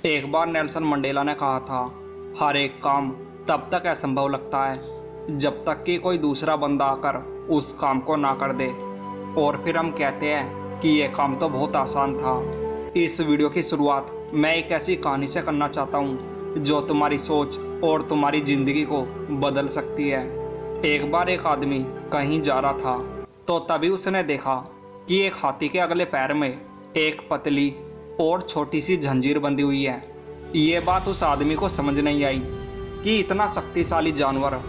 एक बार Nelson Mandela ने कहा था, हर एक काम तब तक असंभव लगता है जब तक कि कोई दूसरा बंदा आकर उस काम को ना कर दे, और फिर हम कहते हैं कि यह काम तो बहुत आसान था। इस वीडियो की शुरुआत मैं एक ऐसी कहानी से करना चाहता हूँ जो तुम्हारी सोच और तुम्हारी ज़िंदगी को बदल सकती है। एक बार एक आदमी कहीं जा रहा था तो तभी उसने देखा कि एक हाथी के अगले पैर में एक पतली और छोटी सी जंजीर बंधी हुई है। ये बात उस आदमी को समझ नहीं आई कि इतना शक्तिशाली जानवर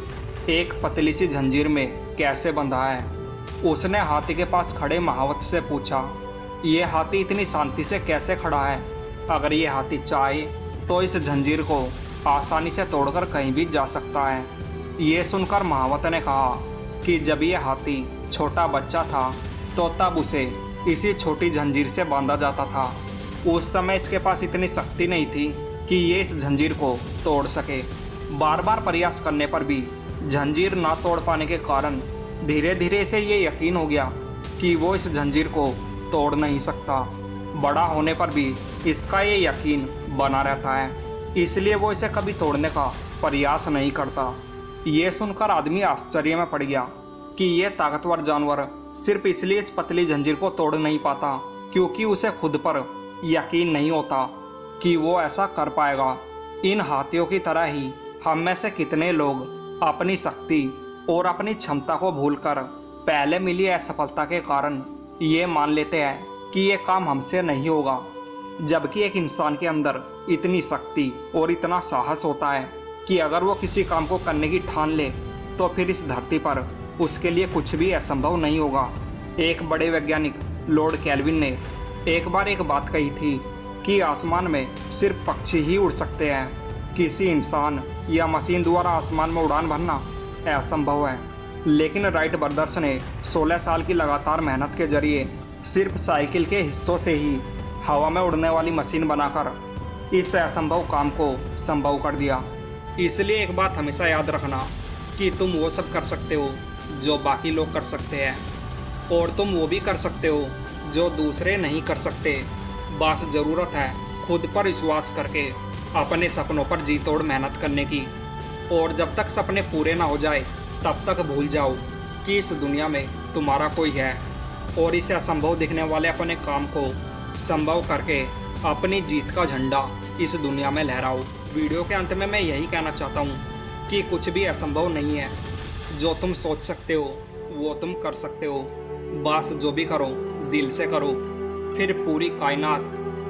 एक पतली सी जंजीर में कैसे बंधा है। उसने हाथी के पास खड़े महावत से पूछा, ये हाथी इतनी शांति से कैसे खड़ा है? अगर ये हाथी चाहे तो इस जंजीर को आसानी से तोड़कर कहीं भी जा सकता है। ये सुनकर महावत ने कहा कि जब ये हाथी छोटा बच्चा था तो तब उसे इसी छोटी जंजीर से बांधा जाता था। उस समय इसके पास इतनी शक्ति नहीं थी कि ये इस जंजीर को तोड़ सके। बार बार प्रयास करने पर भी जंजीर ना तोड़ पाने के कारण धीरे धीरे इसे ये यकीन हो गया कि वो इस जंजीर को तोड़ नहीं सकता। बड़ा होने पर भी इसका ये यकीन बना रहता है, इसलिए वो इसे कभी तोड़ने का प्रयास नहीं करता। ये सुनकर आदमी आश्चर्य में पड़ गया कि ये ताकतवर जानवर सिर्फ इसलिए इस पतली जंजीर को तोड़ नहीं पाता क्योंकि उसे खुद पर यकीन नहीं होता कि वो ऐसा कर पाएगा। इन हाथियों की तरह ही हम में से कितने लोग अपनी शक्ति और अपनी क्षमता को भूलकर पहले मिली असफलता के कारण ये मान लेते हैं कि ये काम हमसे नहीं होगा, जबकि एक इंसान के अंदर इतनी शक्ति और इतना साहस होता है कि अगर वो किसी काम को करने की ठान ले तो फिर इस धरती पर उसके लिए कुछ भी असंभव नहीं होगा। एक बड़े वैज्ञानिक लॉर्ड केल्विन ने एक बार एक बात कही थी कि आसमान में सिर्फ पक्षी ही उड़ सकते हैं, किसी इंसान या मशीन द्वारा आसमान में उड़ान भरना असंभव है। लेकिन राइट ब्रदर्स ने 16 साल की लगातार मेहनत के जरिए सिर्फ साइकिल के हिस्सों से ही हवा में उड़ने वाली मशीन बनाकर इस असंभव काम को संभव कर दिया। इसलिए एक बात हमेशा याद रखना कि तुम वो सब कर सकते हो जो बाकी लोग कर सकते हैं, और तुम वो भी कर सकते हो जो दूसरे नहीं कर सकते। बस ज़रूरत है खुद पर विश्वास करके अपने सपनों पर जी तोड़ मेहनत करने की। और जब तक सपने पूरे ना हो जाए तब तक भूल जाओ कि इस दुनिया में तुम्हारा कोई है, और इसे असंभव दिखने वाले अपने काम को संभव करके अपनी जीत का झंडा इस दुनिया में लहराओ। वीडियो के अंत में मैं यही कहना चाहता हूँ कि कुछ भी असंभव नहीं है। जो तुम सोच सकते हो वो तुम कर सकते हो। बस जो भी करो दिल से करो, फिर पूरी कायनात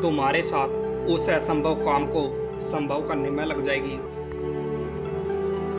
तुम्हारे साथ उस असंभव काम को संभव करने में लग जाएगी।